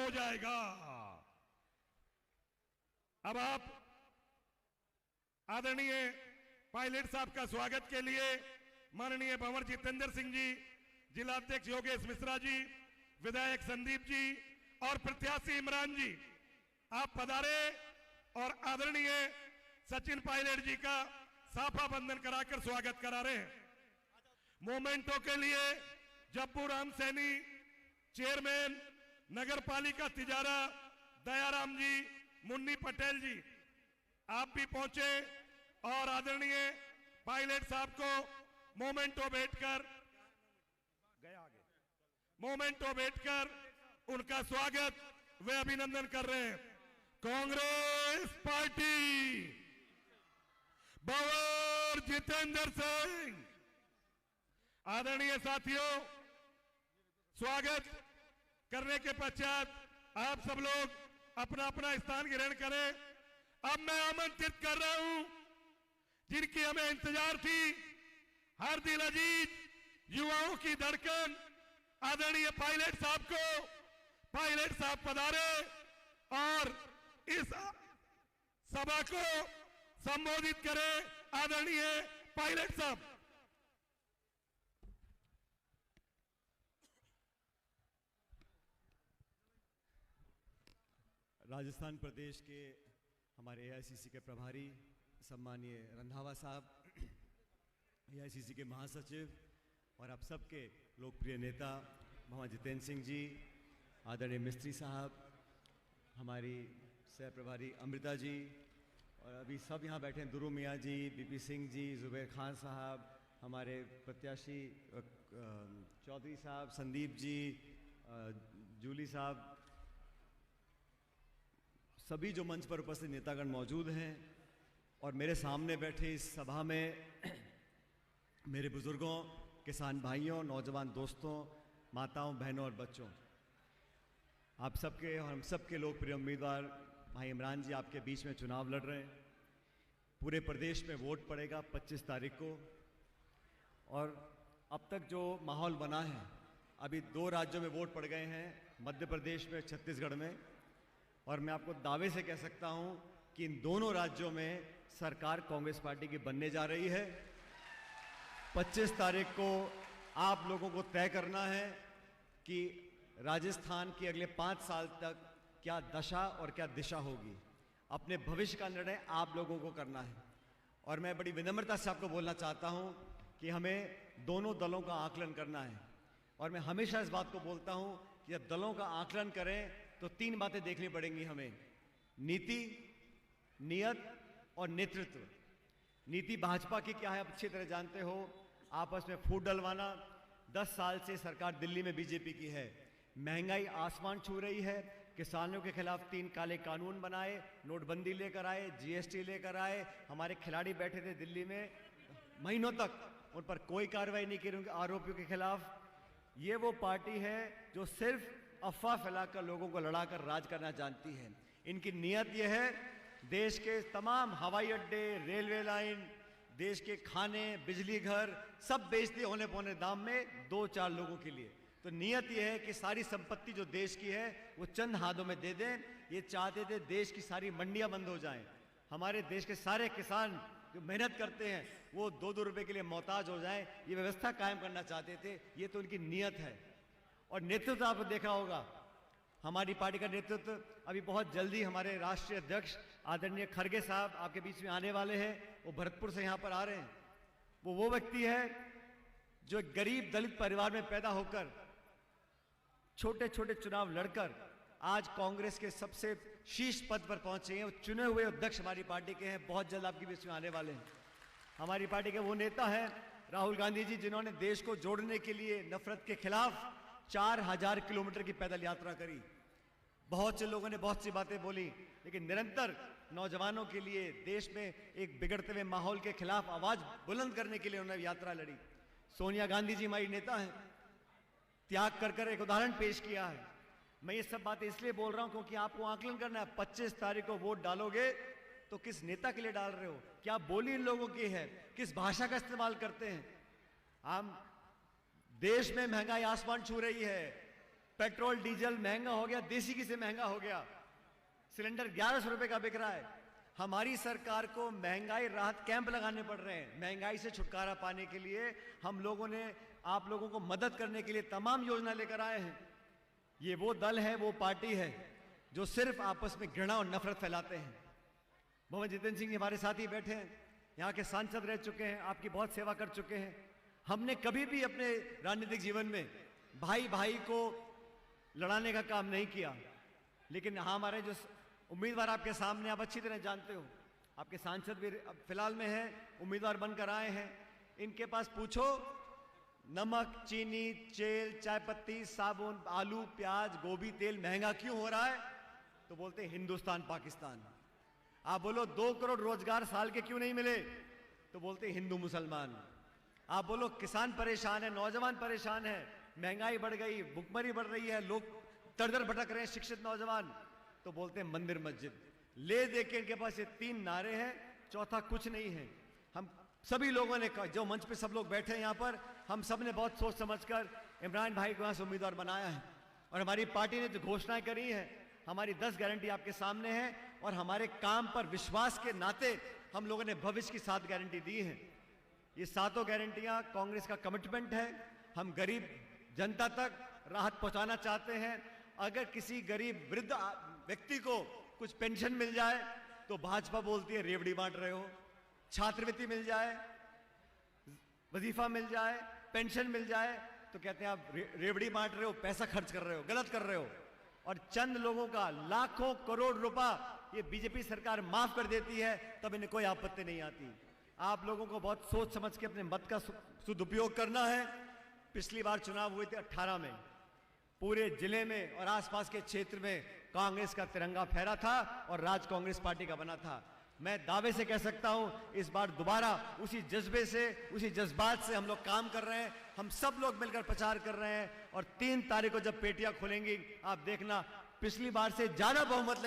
हो जाएगा। अब आप आदरणीय पायलट साहब का स्वागत के लिए माननीय भंवर जितेंद्र सिंह जी, जिलाध्यक्ष योगेश मिश्रा जी, विधायक संदीप जी और प्रत्याशी इमरान जी, आप पधारे और आदरणीय सचिन पायलट जी का साफा बंधन कराकर स्वागत करा रहे हैं। मोमेंटो के लिए जब्बू राम सैनी, चेयरमैन नगर पालिका तिजारा दयाराम जी, मुन्नी पटेल जी, आप भी पहुंचे और आदरणीय पायलट साहब को मोमेंटो बैठकर उनका स्वागत वे अभिनंदन कर रहे हैं। कांग्रेस पार्टी भंवर जितेंद्र सिंह। आदरणीय साथियों, स्वागत करने के पश्चात आप सब लोग अपना अपना स्थान ग्रहण करें। अब मैं आमंत्रित कर रहा हूं जिनकी हमें इंतजार थी, हर दिल अजीज युवाओं की धड़कन, आदरणीय पायलट साहब को। पायलट साहब पधारे और इस सभा को संबोधित करें। आदरणीय पायलट साहब। राजस्थान प्रदेश के हमारे एआईसीसी के प्रभारी सम्मानीय रंधावा साहब, एआईसीसी के महासचिव और आप सबके लोकप्रिय नेता भंवर जितेंद्र सिंह जी, आदरणीय मिस्त्री साहब, हमारी सह प्रभारी अमृता जी और अभी सब यहाँ बैठे हैं, दुरू मियाँ जी, बीपी सिंह जी, जुबैर खान साहब, हमारे प्रत्याशी चौधरी साहब, संदीप जी, जूली साहब, सभी जो मंच पर उपस्थित नेतागण मौजूद हैं और मेरे सामने बैठे इस सभा में मेरे बुजुर्गों, किसान भाइयों, नौजवान दोस्तों, माताओं, बहनों और बच्चों, आप सबके और हम सबके लोकप्रिय उम्मीदवार भाई इमरान जी आपके बीच में चुनाव लड़ रहे हैं। पूरे प्रदेश में वोट पड़ेगा 25 तारीख को और अब तक जो माहौल बना है, अभी 2 राज्यों में वोट पड़ गए हैं, मध्य प्रदेश में, छत्तीसगढ़ में, और मैं आपको दावे से कह सकता हूं कि इन दोनों राज्यों में सरकार कांग्रेस पार्टी की बनने जा रही है। 25 तारीख को आप लोगों को तय करना है कि राजस्थान की अगले 5 साल तक क्या दशा और क्या दिशा होगी। अपने भविष्य का निर्णय आप लोगों को करना है और मैं बड़ी विनम्रता से आपको बोलना चाहता हूं कि हमें दोनों दलों का आकलन करना है और मैं हमेशा इस बात को बोलता हूं कि जब दलों का आकलन करें तो 3 बातें देखनी पड़ेंगी हमें: नीति, नियत और नेतृत्व। नीति भाजपा की क्या है आप अच्छी तरह जानते हो, आपस में फूट डलवाना। 10 साल से सरकार दिल्ली में बीजेपी की है, महंगाई आसमान छू रही है, किसानों के खिलाफ 3 काले कानून बनाए, नोटबंदी लेकर आए, जीएसटी लेकर आए, हमारे खिलाड़ी बैठे थे दिल्ली में महीनों तक, उन पर कोई कार्रवाई नहीं की उनके आरोपियों के खिलाफ। ये वो पार्टी है जो सिर्फ अफवाह फैलाकर लोगों को लड़ाकर राज करना जानती है। इनकी नीयत यह है देश के तमाम हवाई अड्डे, रेलवे लाइन, देश के खाने, बिजली घर सब बेच दिए होने पौने दाम में 2-4 लोगों के लिए। तो नीयत यह है कि सारी संपत्ति जो देश की है वो चंद हाथों में दे दें। ये चाहते थे देश की सारी मंडियां बंद हो जाएं, हमारे देश के सारे किसान जो मेहनत करते हैं वो 2-2 रुपए के लिए मोहताज हो जाएं, ये व्यवस्था कायम करना चाहते थे। ये तो उनकी नीयत है। और नेतृत्व आपने देखा होगा, हमारी पार्टी का नेतृत्व अभी बहुत जल्दी हमारे राष्ट्रीय अध्यक्ष आदरणीय खड़गे साहब आपके बीच में आने वाले हैं। वो भरतपुर से यहाँ पर आ रहे हैं। वो व्यक्ति है जो एक गरीब दलित परिवार में पैदा होकर छोटे छोटे चुनाव लड़कर आज कांग्रेस के सबसे शीर्ष पद पर पहुंचे हैं। वो चुने हुए अध्यक्ष हमारी पार्टी के हैं, बहुत जल्द आपके बीच में आने वाले हैं। हमारी पार्टी के वो नेता हैं राहुल गांधी जी, जिन्होंने देश को जोड़ने के लिए नफरत के खिलाफ 4000 किलोमीटर की पैदल यात्रा करी। बहुत से लोगों ने बहुत सी बातें बोली, लेकिन निरंतर नौजवानों के लिए, देश में एक बिगड़ते हुए माहौल के खिलाफ आवाज बुलंद करने के लिए उन्होंने यात्रा लड़ी। सोनिया गांधी जी हमारी नेता हैं, त्याग कर कर एक उदाहरण पेश किया है। मैं ये सब बातें इसलिए बोल रहा हूं क्योंकि आपको आकलन करना है। 25 तारीख को वोट डालोगे तो किस नेता के लिए डाल रहे हो, क्या बोली इन लोगों की है, किस भाषा का इस्तेमाल करते हैं। हम देश में महंगाई आसमान छू रही है, पेट्रोल डीजल महंगा हो गया, देसी घी से महंगा हो गया, सिलेंडर 1100 रुपए का बिक रहा है। हमारी सरकार को महंगाई राहत कैंप लगाने पड़ रहे हैं। महंगाई से छुटकारा पाने के लिए हम लोगों ने आप लोगों को मदद करने के लिए तमाम योजना लेकर आए हैं। ये वो दल है, वो पार्टी है जो सिर्फ आपस में घृणा और नफरत फैलाते हैं। भंवर जितेंद्र सिंह जी हमारे साथ ही बैठे हैं, यहाँ के सांसद रह चुके हैं, आपकी बहुत सेवा कर चुके हैं। हमने कभी भी अपने राजनीतिक जीवन में भाई भाई को लड़ाने का काम नहीं किया, लेकिन हाँ, हमारे जो उम्मीदवार आपके सामने आप अच्छी तरह जानते हो, आपके सांसद भी फिलहाल में हैं, उम्मीदवार बनकर आए हैं। इनके पास पूछो, नमक, चीनी, तेल, चाय पत्ती, साबुन, आलू, प्याज, गोभी, तेल महंगा क्यों हो रहा है? तो बोलते हैं हिंदुस्तान पाकिस्तान। आप बोलो 2 करोड़ रोजगार साल के क्यों नहीं मिले? तो बोलते हैं हिंदू मुसलमान। आप बोलो किसान परेशान है, नौजवान परेशान है, महंगाई बढ़ गई, भुखमरी बढ़ रही है, लोग दर-दर भटक रहे हैं, शिक्षित नौजवान, तो बोलते हैं मंदिर मस्जिद। ले दे के इनके पास ये 3 नारे हैं, चौथा कुछ नहीं है। हम सभी लोगों ने, जो मंच पे सब लोग बैठे हैं यहाँ पर, हम सब ने बहुत सोच समझकर इमरान भाई को यहाँ से उम्मीदवार बनाया है। और हमारी पार्टी ने जो घोषणाएं करी है, हमारी 10 गारंटी आपके सामने है, और हमारे काम पर विश्वास के नाते हम लोगों ने भविष्य की 7 गारंटी दी है। ये 7 गारंटियां कांग्रेस का कमिटमेंट है। हम गरीब जनता तक राहत पहुंचाना चाहते हैं। अगर किसी गरीब वृद्ध व्यक्ति को कुछ पेंशन मिल जाए तो भाजपा बोलती है रेवड़ी बांट रहे हो, छात्रवृत्ति मिल जाए, वजीफा मिल जाए, पेंशन मिल जाए तो कहते हैं आप रेवड़ी बांट रहे हो, पैसा खर्च कर रहे हो, गलत कर रहे हो। और चंद लोगों का लाखों करोड़ रुपया ये बीजेपी सरकार माफ कर देती है, तब इन्हें कोई आपत्ति नहीं आती। आप लोगों को बहुत सोच समझ के अपने मत का सदुपयोग करना है। पिछली बार चुनाव हुए थे 18 में, पूरे जिले में और आसपास के क्षेत्र में कांग्रेस का तिरंगा फहरा था और राज कांग्रेस पार्टी का बना था। मैं दावे से कह सकता हूं, इस बार दोबारा उसी जज्बे से, उसी जज्बात से हम लोग काम कर रहे हैं। हम सब लोग मिलकर प्रचार कर रहे हैं और 3 तारीख को जब पेटियां खुलेंगी, आप देखना पिछली बार से ज्यादा बहुमत